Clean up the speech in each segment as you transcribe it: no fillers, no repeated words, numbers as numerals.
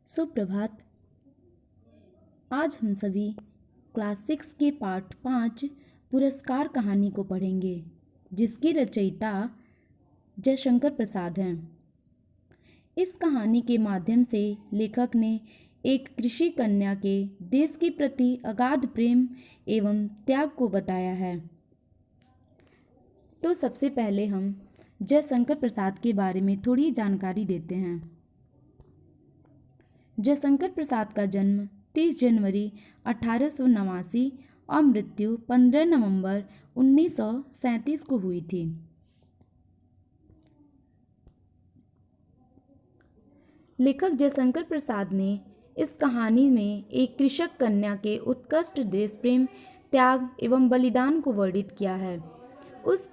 सुप्रभात। आज हम सभी क्लास 6 के पाठ 5 पुरस्कार कहानी को पढ़ेंगे, जिसकी रचयिता जयशंकर प्रसाद हैं। इस कहानी के माध्यम से लेखक ने एक कृषि कन्या के देश के प्रति अगाध प्रेम एवं त्याग को बताया है। तो सबसे पहले हम जयशंकर प्रसाद के बारे में थोड़ी जानकारी देते हैं। जयशंकर प्रसाद का जन्म 30 जनवरी 1889 और मृत्यु 15 नवंबर 1937 को हुई थी। लेखक जयशंकर प्रसाद ने इस कहानी में एक कृषक कन्या के उत्कृष्ट देश प्रेम, त्याग एवं बलिदान को वर्णित किया है। उस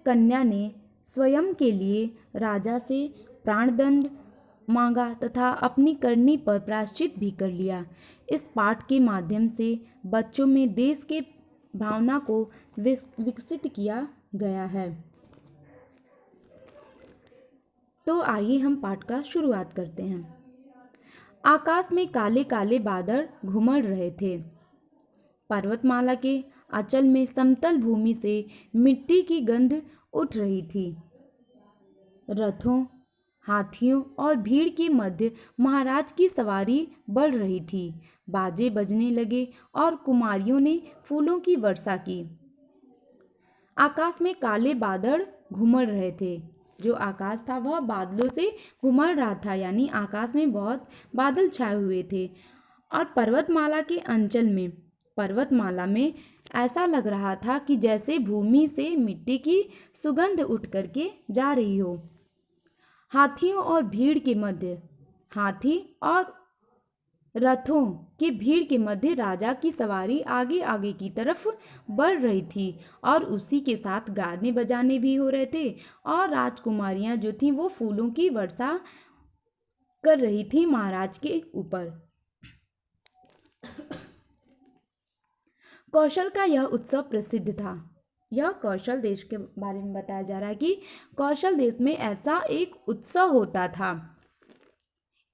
कन्या ने स्वयं के लिए राजा से प्राणदंड मांगा तथा अपनी करनी पर प्रायश्चित भी कर लिया। इस पाठ के माध्यम से बच्चों में देश के भावना को विकसित किया गया है। तो आइए हम पाठ का शुरुआत करते हैं। आकाश में काले काले बादल घुमड़ रहे थे। पर्वतमाला के आंचल में समतल भूमि से मिट्टी की गंध उठ रही थी। रथों, हाथियों और भीड़ के मध्य महाराज की सवारी बढ़ रही थी। बाजे बजने लगे और कुमारियों ने फूलों की वर्षा की। आकाश में काले बादल घुमड़ रहे थे। जो आकाश था वह बादलों से घुमड़ रहा था, यानी आकाश में बहुत बादल छाए हुए थे। और पर्वतमाला में ऐसा लग रहा था कि जैसे भूमि से मिट्टी की सुगंध उठ करके जा रही हो। हाथियों और भीड़ के मध्य हाथी और रथों के भीड़ के मध्य राजा की सवारी आगे आगे की तरफ बढ़ रही थी और उसी के साथ गाने बजाने भी हो रहे थे। और राजकुमारियां जो थीं वो फूलों की वर्षा कर रही थी महाराज के ऊपर। कौशल का यह उत्सव प्रसिद्ध था। यह कौशल देश के बारे में बताया जा रहा है कि कौशल देश में ऐसा एक उत्सव होता था।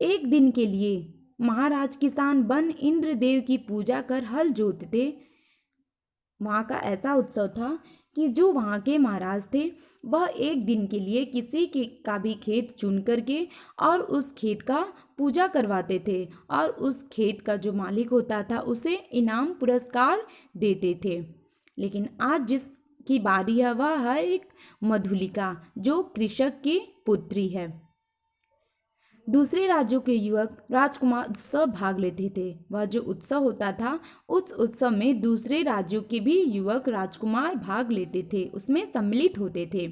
एक दिन के लिए महाराज किसान बन इंद्रदेव की पूजा कर हल जोतते। वहाँ का ऐसा उत्सव था कि जो वहाँ के महाराज थे वह एक दिन के लिए किसी के का भी खेत चुन करके और उस खेत का पूजा करवाते थे और उस खेत का जो मालिक होता था उसे इनाम पुरस्कार देते थे। लेकिन आज जिसकी बारी है वह है एक मधुलिका, जो कृषक की पुत्री है। दूसरे राज्यों के युवक राजकुमार उत्सव भाग लेते थे। वह जो उत्सव होता था उस उत्सव में दूसरे राज्यों के भी युवक राजकुमार भाग लेते थे, उसमें सम्मिलित होते थे।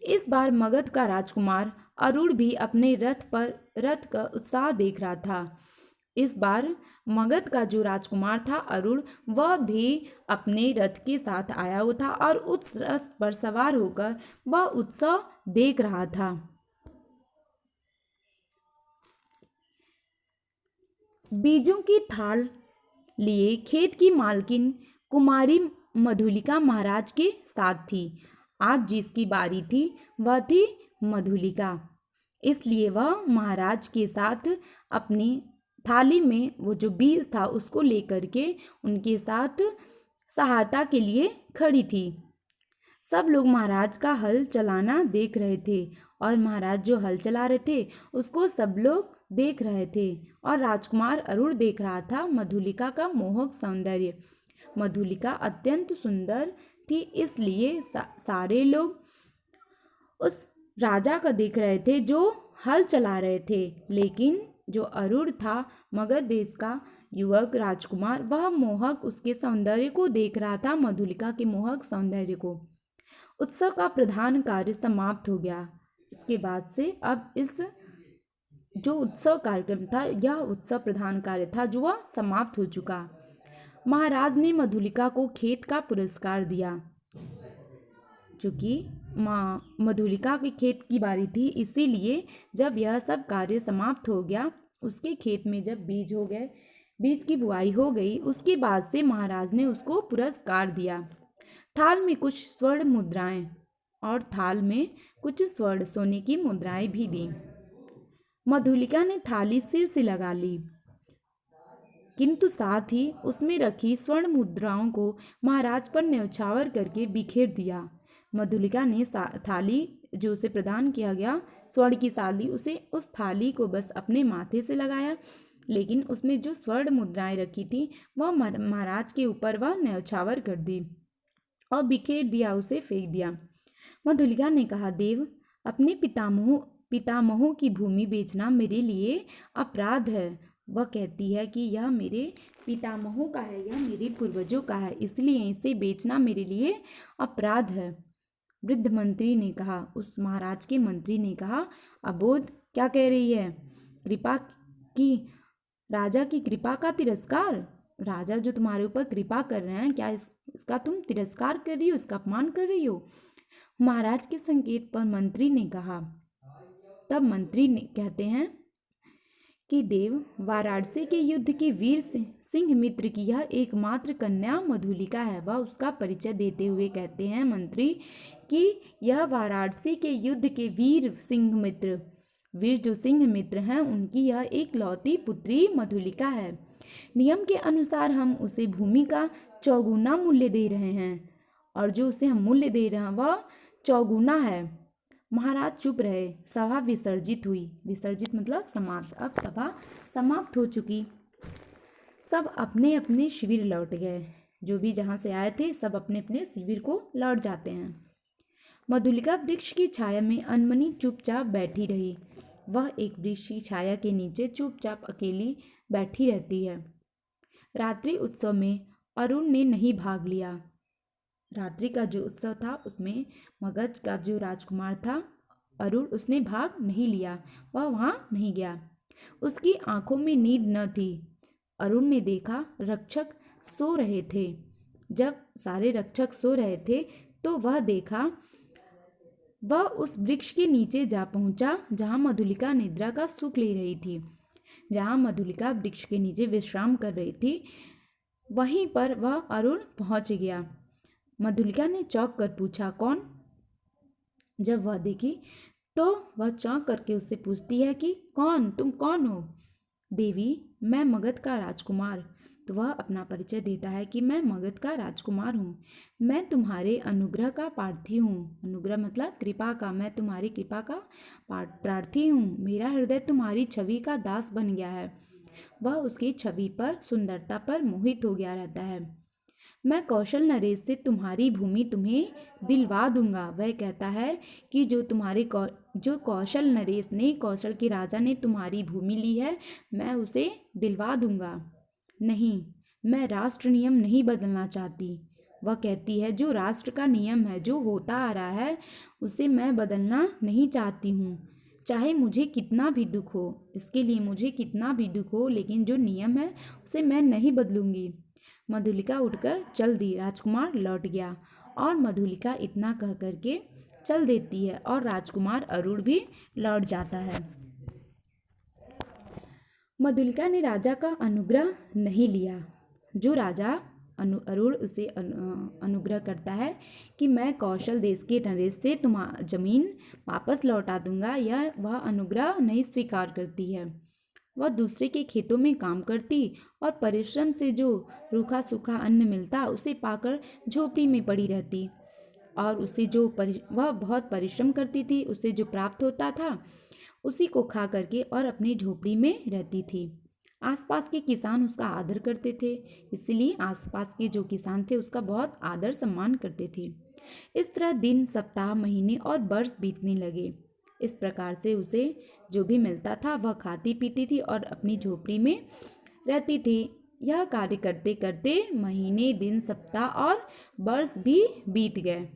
इस बार मगध का राजकुमार अरुण भी अपने रथ का उत्साह देख रहा था। इस बार मगध का जो राजकुमार था अरुण, वह भी अपने रथ के साथ आया हुआ था और उस रथ पर सवार होकर वह उत्सव देख रहा था। बीजों की थाल लिए खेत की मालकिन कुमारी मधुलिका महाराज के साथ थी। आज जिसकी बारी थी वह थी मधुलिका, इसलिए वह महाराज के साथ अपनी थाली में वो जो बीज था उसको लेकर के उनके साथ सहायता के लिए खड़ी थी। सब लोग महाराज का हल चलाना देख रहे थे और महाराज जो हल चला रहे थे उसको सब लोग देख रहे थे और राजकुमार अरुण देख रहा था मधुलिका का मोहक सौंदर्य। मधुलिका अत्यंत सुंदर थी, इसलिए सारे लोग उस राजा का देख रहे थे जो हल चला रहे थे। लेकिन जो अरुण था मगध देश का युवक राजकुमार, वह मोहक उसके सौंदर्य को देख रहा था, मधुलिका के मोहक सौंदर्य को। उत्सव का प्रधान कार्य समाप्त हो गया। इसके बाद से अब इस जो उत्सव कार्यक्रम था यह उत्सव प्रधान कार्य था जो वह समाप्त हो चुका। महाराज ने मधुलिका को खेत का पुरस्कार दिया। चूँकि मधुलिका के खेत की बारी थी, इसीलिए जब यह सब कार्य समाप्त हो गया, उसके खेत में जब बीज हो गए, बीज की बुआई हो गई, उसके बाद से महाराज ने उसको पुरस्कार दिया। थाल में कुछ स्वर्ण मुद्राएं और थाल में कुछ स्वर्ण सोने की मुद्राएं भी दी। मधुलिका ने थाली सिर से लगा ली, किंतु साथ ही उसमें रखी स्वर्ण मुद्राओं को महाराज पर न्यौछावर करके बिखेर दिया। मधुलिका ने थाली जो उसे प्रदान किया गया स्वर्ण की थाली, उसे उस थाली को बस अपने माथे से लगाया, लेकिन उसमें जो स्वर्ण मुद्राएं रखी थी वह महाराज के ऊपर वह न्यौछावर कर दी और बिखेर दिया, उसे फेंक दिया। मधुलिका ने कहा, देव, अपने पितामहों की भूमि बेचना मेरे लिए अपराध है। वह कहती है कि यह मेरे पितामहों का है, यह मेरे पूर्वजों का है, इसलिए इसे बेचना मेरे लिए अपराध है। वृद्ध मंत्री ने कहा, उस महाराज के मंत्री ने कहा, अबोध, क्या कह रही है? कृपा की राजा की कृपा का तिरस्कार? राजा जो तुम्हारे ऊपर कृपा कर रहे हैं, क्या इसका तुम तिरस्कार कर रही हो, इसका अपमान कर रही हो? महाराज के संकेत पर मंत्री ने कहा। तब मंत्री ने कहते हैं कि देव, वाराणसी के युद्ध के वीर सिंह मित्र की यह एकमात्र कन्या मधुलिका है। वह उसका परिचय देते हुए कहते हैं मंत्री कि यह वाराणसी के युद्ध के वीर जो सिंह मित्र हैं, उनकी यह एक लौती पुत्री मधुलिका है। नियम के अनुसार हम उसे भूमि का चौगुना मूल्य दे रहे हैं, और जो उसे हम मूल्य दे रहे हैं वह चौगुना है। महाराज चुप रहे। सभा विसर्जित हुई। विसर्जित मतलब समाप्त। अब सभा समाप्त हो चुकी। सब अपने अपने शिविर लौट गए। जो भी जहाँ से आए थे सब अपने अपने शिविर को लौट जाते हैं। मधुलिका वृक्ष की छाया में अनमनी चुपचाप बैठी रही। वह एक वृक्ष की छाया के नीचे चुपचाप अकेली बैठी रहती है। रात्रि उत्सव में अरुण ने नहीं भाग लिया। रात्रि का जो उत्सव था उसमें मगध का जो राजकुमार था अरुण, उसने भाग नहीं लिया, वह वहाँ नहीं गया। उसकी आंखों में नींद न थी। अरुण ने देखा रक्षक सो रहे थे। जब सारे रक्षक सो रहे थे तो वह उस वृक्ष के नीचे जा पहुंचा जहाँ मधुलिका निद्रा का सुख ले रही थी। जहाँ मधुलिका वृक्ष के नीचे विश्राम कर रही थी, वहीं पर वह अरुण पहुंच गया। मधुलिका ने चौंक कर पूछा, कौन? जब वह देखी तो वह चौंक करके उससे पूछती है कि कौन, तुम कौन हो? देवी, मैं मगध का राजकुमार। तो वह अपना परिचय देता है कि मैं मगध का राजकुमार हूँ। मैं तुम्हारे अनुग्रह का प्रार्थी हूँ। अनुग्रह मतलब कृपा का। मैं तुम्हारी कृपा का प्रार्थी हूँ। मेरा हृदय तुम्हारी छवि का दास बन गया है। वह उसकी छवि पर, सुंदरता पर मोहित हो गया रहता है। मैं कौशल नरेश से तुम्हारी भूमि तुम्हें दिलवा दूंगा। वह कहता है कि जो कौशल नरेश ने, कौशल के राजा ने तुम्हारी भूमि ली है, मैं उसे दिलवा दूंगा। नहीं, मैं राष्ट्र नियम नहीं बदलना चाहती। वह कहती है जो राष्ट्र का नियम है, जो होता आ रहा है, उसे मैं बदलना नहीं चाहती हूँ। चाहे मुझे कितना भी दुख हो, इसके लिए मुझे कितना भी दुख हो, लेकिन जो नियम है उसे मैं नहीं बदलूंगी। मधुलिका उठकर चल दी। राजकुमार लौट गया और मधुलिका इतना कह करके चल देती है और राजकुमार अरुण भी लौट जाता है। मधुलिका ने राजा का अनुग्रह नहीं लिया। जो राजा अरुण उसे अनुग्रह करता है कि मैं कौशल देश के नरेश से जमीन वापस लौटा दूंगा, वह अनुग्रह नहीं स्वीकार करती है। वह दूसरे के खेतों में काम करती और परिश्रम से जो रूखा सूखा अन्न मिलता उसे पाकर झोपड़ी में पड़ी रहती, और उसे वह बहुत परिश्रम करती थी। उसे जो प्राप्त होता था उसी को खा करके और अपनी झोपड़ी में रहती थी। आसपास के किसान उसका आदर करते थे, इसलिए आसपास के जो किसान थे उसका बहुत आदर सम्मान करते थे। इस तरह दिन, सप्ताह, महीने और वर्ष बीतने लगे। इस प्रकार से उसे जो भी मिलता था वह खाती पीती थी और अपनी झोपड़ी में रहती थी। यह कार्य करते करते महीने, दिन, सप्ताह और वर्ष भी बीत गए।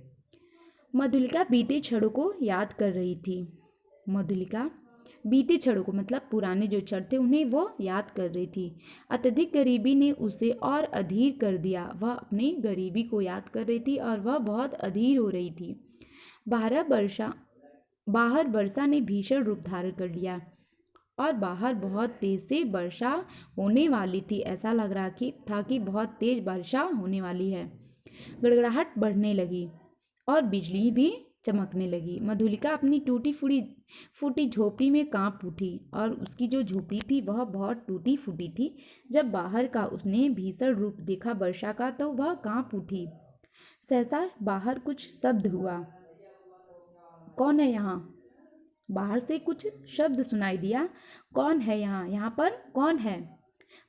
मधुलिका बीते क्षणों को याद कर रही थी। मधुलिका बीते क्षणों को मतलब पुराने जो क्षण थे उन्हें वो याद कर रही थी। अत्यधिक गरीबी ने उसे और अधीर कर दिया। वह अपनी गरीबी को याद कर रही थी और वह बहुत अधीर हो रही थी। बाहर वर्षा ने भीषण रूप धारण कर लिया और बाहर बहुत तेज से वर्षा होने वाली थी। ऐसा लग रहा था कि बहुत तेज वर्षा होने वाली है। गड़गड़ाहट बढ़ने लगी और बिजली भी चमकने लगी। मधुलिका अपनी टूटी फूटी झोपड़ी में कांप उठी और उसकी जो झोपड़ी थी वह बहुत टूटी फूटी थी। जब बाहर का उसने भीषण रूप देखा वर्षा का तो वह कांप उठी। सहसा बाहर कुछ शब्द हुआ। कौन है यहाँ? बाहर से कुछ शब्द सुनाई दिया। कौन है यहाँ? यहाँ पर कौन है?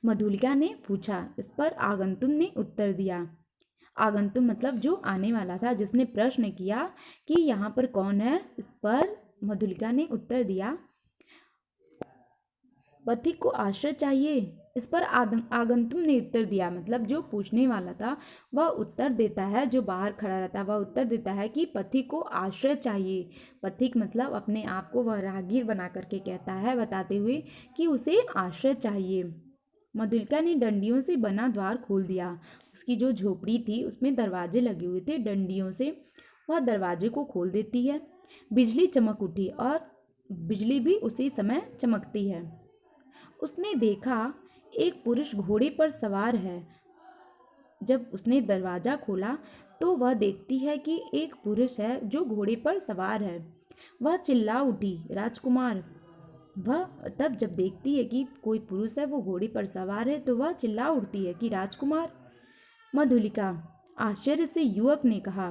मधुलिका ने पूछा। इस पर आगंतुक ने उत्तर दिया। आगंतुक मतलब जो आने वाला था, जिसने प्रश्न किया कि यहाँ पर कौन है, इस पर मधुलिका ने उत्तर दिया, पथिक को आश्रय चाहिए। इस पर आगंतुक ने उत्तर दिया, मतलब जो पूछने वाला था वह उत्तर देता है, जो बाहर खड़ा रहता है वह उत्तर देता है कि पथिक को आश्रय चाहिए। पथिक मतलब अपने आप को वह राहगीर बना करके कहता है, बताते हुए कि उसे आश्रय चाहिए। मधुलिका ने डंडियों से बना द्वार खोल दिया। उसकी जो झोपड़ी थी उसमें दरवाजे लगे हुए थे, डंडियों से वह दरवाजे को खोल देती है। बिजली चमक उठी और बिजली भी उसी समय चमकती है। उसने देखा एक पुरुष घोड़े पर सवार है। जब उसने दरवाज़ा खोला तो वह देखती है कि एक पुरुष है जो घोड़े पर सवार है। वह चिल्ला उठी, राजकुमार। वह तब जब देखती है कि कोई पुरुष है वो घोड़े पर सवार है तो वह चिल्ला उठती है कि राजकुमार। मधुलिका, आश्चर्य से युवक ने कहा,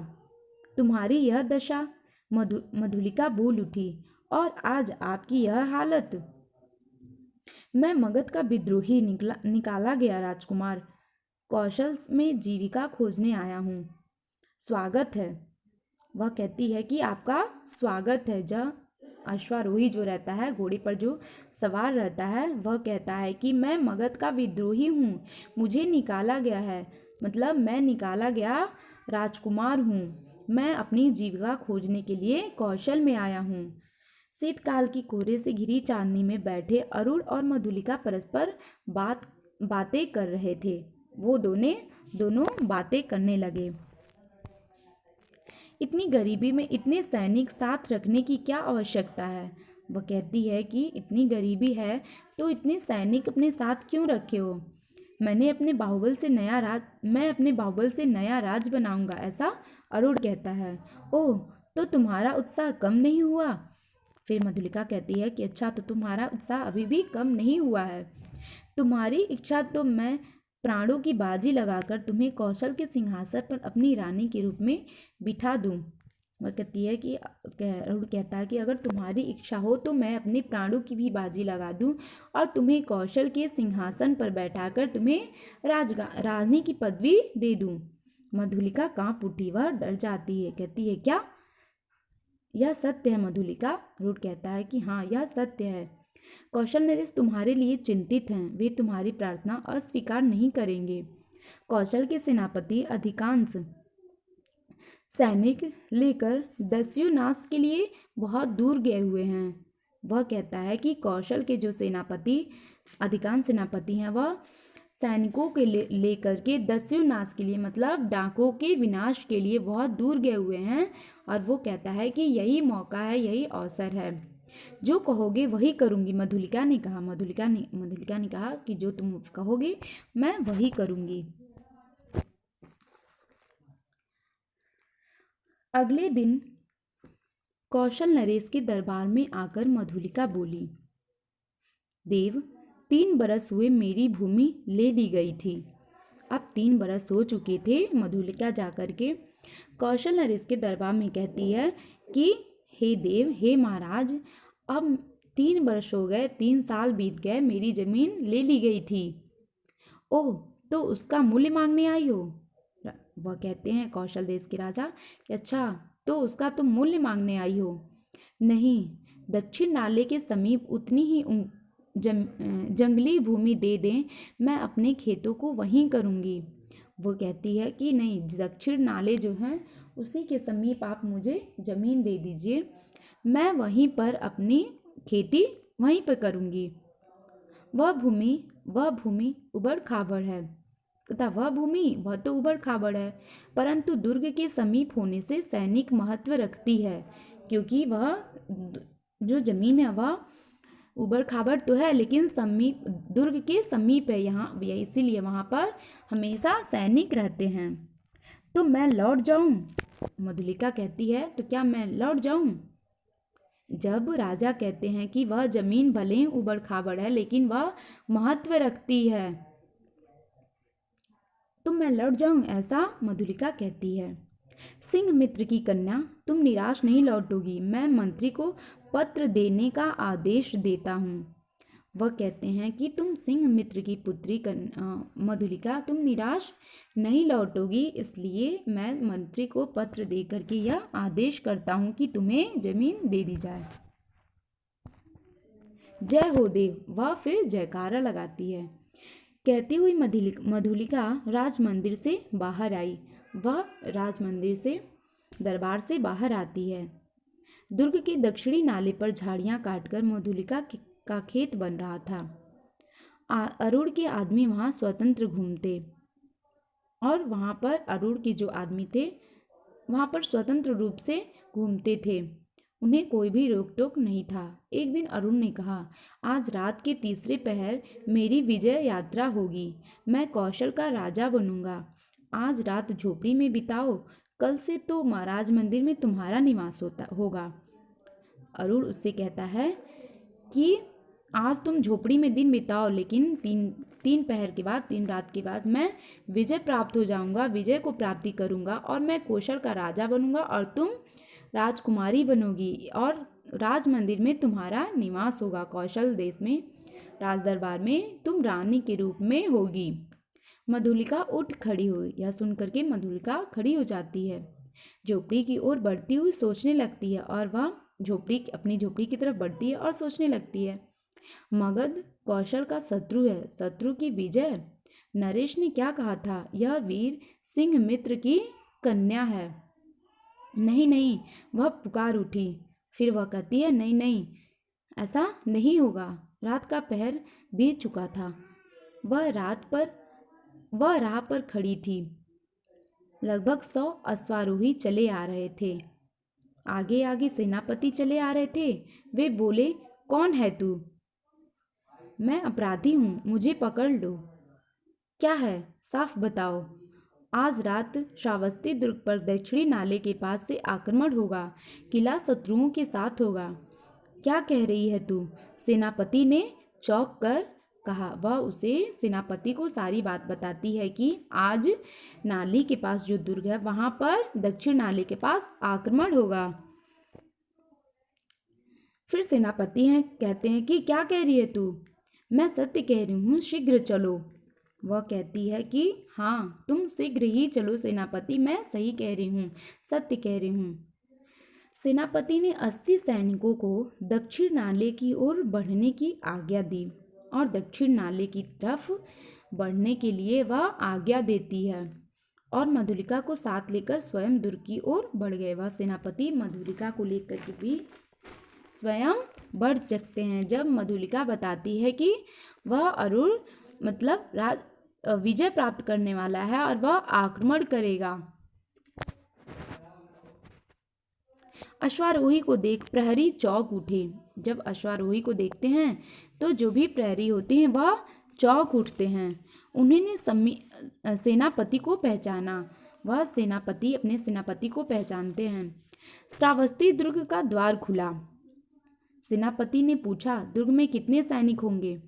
तुम्हारी यह दशा? मधुलिका बोल उठी, और आज आपकी यह हालत? मैं मगध का विद्रोही निकाला गया राजकुमार। कौशल में जीविका खोजने आया हूँ। स्वागत है। वह कहती है कि आपका स्वागत है। जब अश्वारोही जो रहता है, घोड़े पर जो सवार रहता है, वह कहता है कि मैं मगध का विद्रोही हूँ, मुझे निकाला गया है, मतलब मैं निकाला गया राजकुमार हूँ। मैं अपनी जीविका खोजने के लिए कौशल में आया हूँ। शीतकाल की कोहरे से घिरी चांदनी में बैठे अरुण और मधुलिका परस्पर बातें कर रहे थे। वो दोनों बातें करने लगे। इतनी गरीबी में इतने सैनिक साथ रखने की क्या आवश्यकता है? वह कहती है कि इतनी गरीबी है तो इतने सैनिक अपने साथ क्यों रखे हो? मैं अपने बाहुबल से नया राज बनाऊंगा, ऐसा अरुण कहता है। ओह, तो तुम्हारा उत्साह कम नहीं हुआ? फिर मधुलिका कहती है कि अच्छा, तो तुम्हारा उत्साह अभी भी कम नहीं हुआ है। तुम्हारी इच्छा तो मैं प्राणों की बाजी लगाकर तुम्हें कौशल के सिंहासन पर अपनी रानी के रूप में बिठा दूं। वह कहती है कि अरुण कहता है कि अगर तुम्हारी इच्छा हो तो मैं अपने प्राणों की भी बाजी लगा दूं और तुम्हें कौशल के सिंहासन पर बैठाकर तुम्हें रानी की पदवी दे दूं। मधुलिका कांप उठी, वह डर जाती है। कहती है, क्या यह सत्य है मधुलिका? अरुण कहता है कि हाँ, यह सत्य है। कौशल नरेश तुम्हारे लिए चिंतित हैं। वे तुम्हारी प्रार्थना अस्वीकार नहीं करेंगे। कौशल के सेनापति अधिकांश सैनिक लेकर दस्युनाश के लिए बहुत दूर गए हुए हैं। वह कहता है कि कौशल के जो अधिकांश सेनापति हैं वह सैनिकों के लेकर के दस्युनाश के लिए, मतलब डाकों के विनाश के लिए बहुत दूर गए हुए हैं। और वो कहता है कि यही मौका है, यही अवसर है। जो कहोगे वही करूँगी, मधुलिका ने कहा। मधुलिका ने कहा कि जो तुम कहोगे मैं वही करूँगी। अगले दिन कौशल नरेश के दरबार में आकर मधुलिका बोली, देव, 3 बरस हुए मेरी भूमि ले ली गई थी। अब 3 बरस हो चुके थे। मधुलिका जाकर के कौशल नरेश के दरबार में कहती है कि हे देव, हे महाराज, अब 3 वर्ष हो गए, 3 साल बीत गए, मेरी जमीन ले ली गई थी। ओह, तो उसका मूल्य मांगने आई हो? वह कहते हैं कौशल देश के राजा कि अच्छा, तो उसका तुम मूल्य मांगने आई हो? नहीं, दक्षिण नाले के समीप उतनी ही जंगली भूमि दे दें, मैं अपने खेतों को वहीं करूँगी। वो कहती है कि नहीं, दक्षिण नाले जो हैं उसी के समीप आप मुझे ज़मीन दे दीजिए, मैं वहीं पर अपनी खेती वहीं पर करूँगी। वह भूमि उबड़ खाबड़ है तथा वह तो उबड़ खाबड़ है, परंतु दुर्ग के समीप होने से सैनिक महत्व रखती है, क्योंकि वह जो जमीन है वह उबड़ खाबड़ तो है लेकिन दुर्ग के समीप है यहाँ, इसीलिए वहाँ पर हमेशा सैनिक रहते हैं। तो मैं लौट जाऊँ? मधुलिका कहती है, तो क्या मैं लौट जाऊं? जब राजा कहते हैं कि वह जमीन भले ही उबड़ खाबड़ है लेकिन वह महत्व रखती है, तो मैं लौट जाऊं, ऐसा मधुलिका कहती है। सिंह मित्र की कन्या, तुम निराश नहीं लौटोगी, मैं मंत्री को पत्र देने का आदेश देता हूँ। वह कहते हैं कि तुम सिंह मित्र की पुत्री मधुलिका, तुम निराश नहीं लौटोगी, इसलिए मैं मंत्री को पत्र दे करके यह आदेश करता हूँ कि तुम्हें जमीन दे दी जाए। जय हो देव, वह फिर जयकारा लगाती है। कहती हुई मधुलिका राज मंदिर से बाहर आई। वह राज मंदिर से दरबार से बाहर आती है। दुर्ग के दक्षिणी नाले पर झाड़ियां काटकर मधुलिका का खेत बन रहा था। अरुण के आदमी वहां स्वतंत्र घूमते, और वहां पर अरुण के जो आदमी थे वहां पर स्वतंत्र रूप से घूमते थे, उन्हें कोई भी रोक टोक नहीं था। एक दिन अरुण ने कहा, आज रात के तीसरे पहर मेरी विजय यात्रा होगी, मैं कौशल का राजा बनूंगा। आज रात झोपड़ी में बिताओ, कल से तो महाराज मंदिर में तुम्हारा निवास होगा। अरुण उससे कहता है कि आज तुम झोपड़ी में दिन बिताओ, लेकिन तीन पहर के बाद, 3 रात के बाद मैं विजय प्राप्त हो जाऊंगा, विजय को प्राप्ति करूंगा और मैं कौशल का राजा बनूंगा और तुम राजकुमारी बनोगी और राज मंदिर में तुम्हारा निवास होगा। कौशल देश में राज दरबार में तुम रानी के रूप में होगी। मधुलिका उठ खड़ी हुई। यह सुनकर के मधुलिका खड़ी हो जाती है, झोपड़ी की ओर बढ़ती हुई सोचने लगती है, और वह अपनी झोपड़ी की तरफ बढ़ती है और सोचने लगती है, मगध कौशल का शत्रु है, शत्रु की विजय। नरेश ने क्या कहा था, यह वीर सिंह मित्र की कन्या है। नहीं नहीं, वह पुकार उठी। फिर वह कहती है, नहीं नहीं, ऐसा नहीं होगा। रात का पहर बीत चुका था। वह राह पर खड़ी थी। लगभग 100 अश्वारोही चले आ रहे थे। आगे आगे सेनापति चले आ रहे थे। वे बोले, कौन है तू? मैं अपराधी हूँ, मुझे पकड़ लो। क्या है, साफ बताओ। आज रात श्रावस्ती दुर्ग पर दक्षिणी नाले के पास से आक्रमण होगा, किला शत्रुओं के साथ होगा। क्या कह रही है तू? सेनापति ने चौंक कर कहा। वह उसे सेनापति को सारी बात बताती है कि आज नाली के पास जो दुर्ग है वहां पर दक्षिण नाले के पास आक्रमण होगा। फिर सेनापति कहते हैं कि क्या कह रही है तू? मैं सत्य कह रही हूँ, शीघ्र चलो। वह कहती है कि हाँ, तुम शीघ्र ही चलो सेनापति, मैं सही कह रही हूँ, सत्य कह रही हूँ। सेनापति ने 80 सैनिकों को दक्षिण नाले की ओर बढ़ने की आज्ञा दी और दक्षिण नाले की तरफ बढ़ने के लिए वह आज्ञा देती है और मधुलिका को साथ लेकर स्वयं दुर्ग की ओर बढ़ गए। वह सेनापति मधुलिका को लेकर के भी स्वयं बढ़ सकते हैं। जब मधुलिका बताती है कि वह अरुण विजय प्राप्त करने वाला है और वह आक्रमण करेगा। अश्वारोही को देख प्रहरी चौंक उठे। जब अश्वारोही को देखते हैं तो जो भी प्रहरी होते हैं वह चौंक उठते हैं। उन्होंने सेनापति को पहचाना। वह अपने सेनापति को पहचानते हैं। श्रावस्ती दुर्ग का द्वार खुला। सेनापति ने पूछा, दुर्ग में कितने सैनिक होंगे?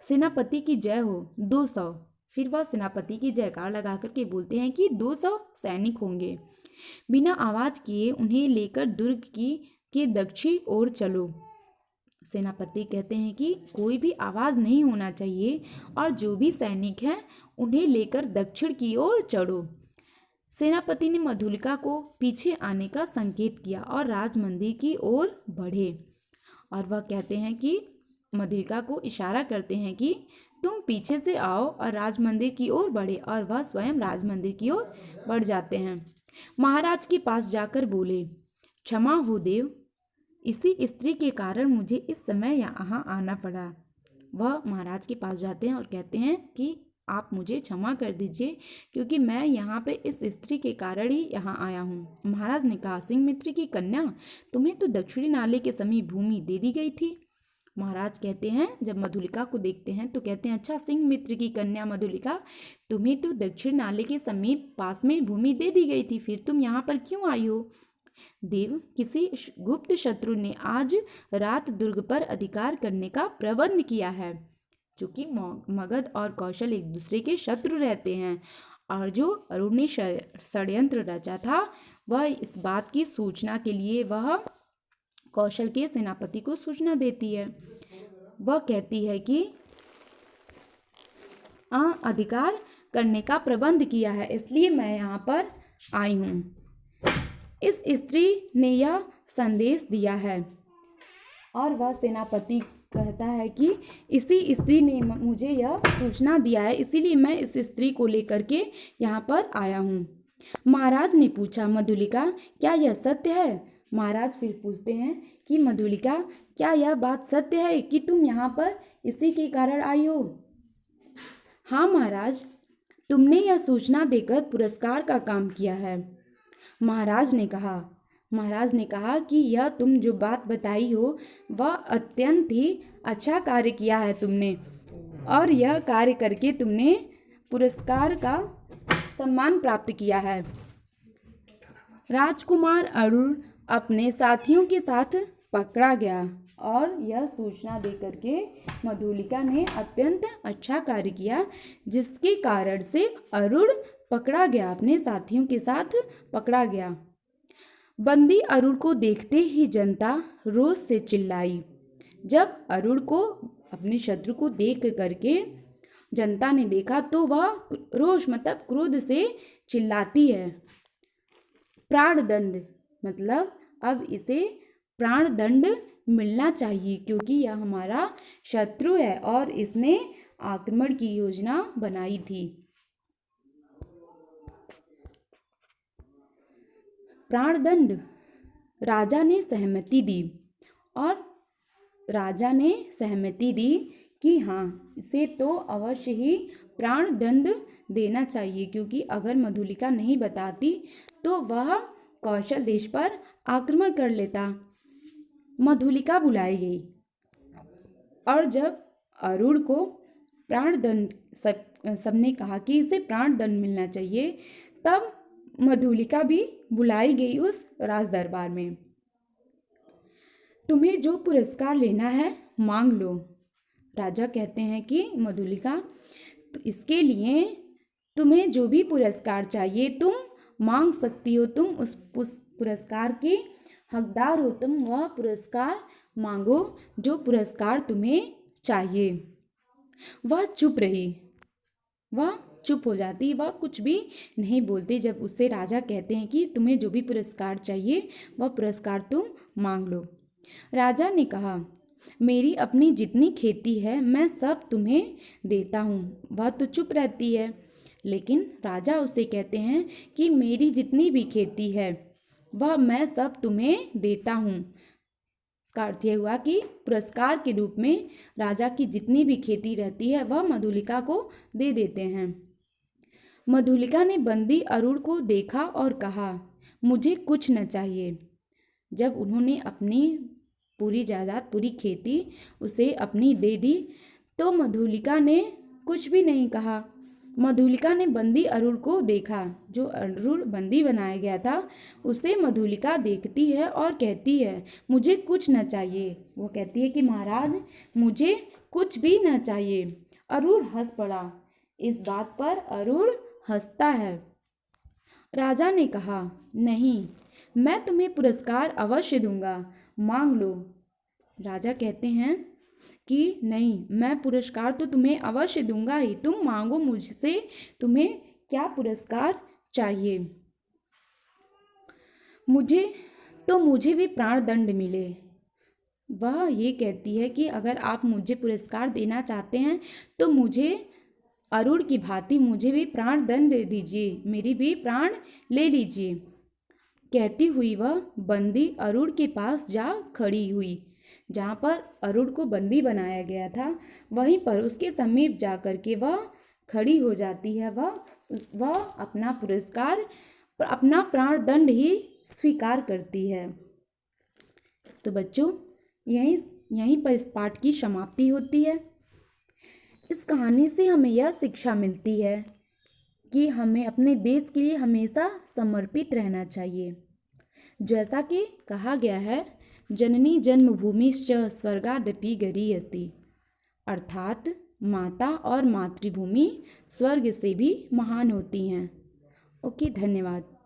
सेनापति की जय हो, 200। फिर वह सेनापति की जयकार लगा करके बोलते हैं कि 200 सैनिक होंगे। बिना आवाज किए उन्हें लेकर दुर्ग के दक्षिण ओर चलो। सेनापति कहते हैं कि कोई भी आवाज नहीं होना चाहिए और जो भी सैनिक हैं उन्हें लेकर दक्षिण की ओर चढ़ो। सेनापति ने मधुलिका को पीछे आने का संकेत किया और राज मंदिर की ओर बढ़े। और वह कहते हैं कि मधुलिका को इशारा करते हैं कि तुम पीछे से आओ और राज मंदिर की ओर बढ़े, और वह स्वयं राज मंदिर की ओर बढ़ जाते हैं। महाराज के पास जाकर बोले, क्षमा हो देव, इसी स्त्री के कारण मुझे इस समय यहाँ आना पड़ा। वह महाराज के पास जाते हैं और कहते हैं कि आप मुझे क्षमा कर दीजिए क्योंकि मैं यहाँ पे इस स्त्री के कारण ही यहाँ आया हूँ। महाराज ने कहा, सिंह मित्र की कन्या, तुम्हें तो दक्षिणी नाले के समीप भूमि दे दी गई थी। महाराज कहते हैं, जब मधुलिका को देखते हैं तो कहते हैं, अच्छा सिंह मित्र की कन्या मधुलिका, तुम्हें तो दक्षिण नाले के समीप पास में भूमि दे दी गई थी, फिर तुम यहाँ पर क्यों आई हो? देव, किसी गुप्त शत्रु ने आज रात दुर्ग पर अधिकार करने का प्रबंध किया है। चूंकि मगध और कौशल एक दूसरे के शत्रु रहते हैं, और जो अरुण ने षड्यंत्र रचा था, वह इस बात की सूचना के लिए वह कौशल के सेनापति को सूचना देती है। वह कहती है कि अधिकार करने का प्रबंध किया है, इसलिए मैं यहाँ पर आई हूँ। इस स्त्री ने यह संदेश दिया है। और वह सेनापति कहता है कि इसी स्त्री ने मुझे यह सूचना दिया है, इसीलिए मैं इस स्त्री को लेकर के यहाँ पर आया हूँ। महाराज ने पूछा, मधुलिका, क्या यह सत्य है? महाराज फिर पूछते हैं कि मधुलिका, क्या यह बात सत्य है कि तुम यहाँ पर इसी के कारण आई हो? हाँ महाराज, तुमने यह सूचना देकर पुरस्कार का काम किया है। महाराज ने कहा कि यह तुम जो बात बताई हो वह अत्यंत ही अच्छा कार्य किया है तुमने, और यह कार्य करके तुमने पुरस्कार का सम्मान प्राप्त किया है। राजकुमार अरुण अपने साथियों के साथ पकड़ा गया, और यह सूचना देकर के मधुलिका ने अत्यंत अच्छा कार्य किया, जिसके कारण से अरुण पकड़ा गया, अपने साथियों के साथ पकड़ा गया। बंदी अरुण को देखते ही जनता रोष से चिल्लाई। जब अरुण को, अपने शत्रु को देख करके जनता ने देखा तो वह रोष मतलब क्रोध से चिल्लाती है। प्राणदंड मतलब अब इसे प्राणदंड मिलना चाहिए, क्योंकि यह हमारा शत्रु है और इसने आक्रमण की योजना बनाई थी। प्राणदंड राजा ने सहमति दी, और राजा ने सहमति दी कि हाँ, इसे तो अवश्य ही प्राणदंड देना चाहिए, क्योंकि अगर मधुलिका नहीं बताती तो वह कौशल देश पर आक्रमण कर लेता। मधुलिका बुलाई गई, और जब अरुण को प्राणदंड सबने कहा कि इसे प्राणदंड मिलना चाहिए, तब मधुलिका भी बुलाई गई उस राज दरबार में। तुम्हें जो पुरस्कार लेना है मांग लो। राजा कहते हैं कि मधुलिका, तो इसके लिए तुम्हें जो भी पुरस्कार चाहिए तुम मांग सकती हो, तुम उस पुरस्कार की हकदार हो, तुम वह पुरस्कार मांगो जो पुरस्कार तुम्हें चाहिए। वह चुप रही, वह चुप हो जाती, वह कुछ भी नहीं बोलती जब उससे राजा कहते हैं कि तुम्हें जो भी पुरस्कार चाहिए वह पुरस्कार तुम मांग लो। राजा ने कहा, मेरी अपनी जितनी खेती है मैं सब तुम्हें देता हूँ। वह तो चुप रहती है, लेकिन राजा उसे कहते हैं कि मेरी जितनी भी खेती है वह मैं सब तुम्हें देता हूँ। इसका अर्थ यह हुआ कि पुरस्कार के रूप में राजा की जितनी भी खेती रहती है वह मधुलिका को दे देते हैं। मधुलिका ने बंदी अरुण को देखा और कहा, मुझे कुछ न चाहिए। जब उन्होंने अपनी पूरी जायदाद, पूरी खेती उसे अपनी दे दी, तो मधुलिका ने कुछ भी नहीं कहा। मधुलिका ने बंदी अरुण को देखा, जो अरुण बंदी बनाया गया था उसे मधुलिका देखती है और कहती है, मुझे कुछ न चाहिए। वो कहती है कि महाराज, मुझे कुछ भी न चाहिए। अरुण हंस पड़ा। इस बात पर अरुण हंसता है। राजा ने कहा, नहीं, मैं तुम्हें पुरस्कार अवश्य दूंगा, मांग लो। राजा कहते हैं कि नहीं, मैं पुरस्कार तो तुम्हें अवश्य दूंगा ही, तुम मांगो मुझसे, तुम्हें क्या पुरस्कार चाहिए। मुझे भी प्राणदंड मिले। वह ये कहती है कि अगर आप मुझे पुरस्कार देना चाहते हैं तो मुझे अरुण की भांति मुझे भी प्राणदंड दे दीजिए, मेरी भी प्राण ले लीजिए। कहती हुई वह बंदी अरुण के पास जा खड़ी हुई। जहाँ पर अरुण को बंदी बनाया गया था वहीं पर उसके समीप जा कर के वह खड़ी हो जाती है। वह अपना पुरस्कार, अपना प्राणदंड ही स्वीकार करती है। तो बच्चों, यहीं यहीं पर इस पाठ की समाप्ति होती है। इस कहानी से हमें यह शिक्षा मिलती है कि हमें अपने देश के लिए हमेशा समर्पित रहना चाहिए। जैसा कि कहा गया है, जननी जन्मभूमिश्च स्वर्गादपि गरीयसी, अर्थात माता और मातृभूमि स्वर्ग से भी महान होती हैं। ओके, धन्यवाद।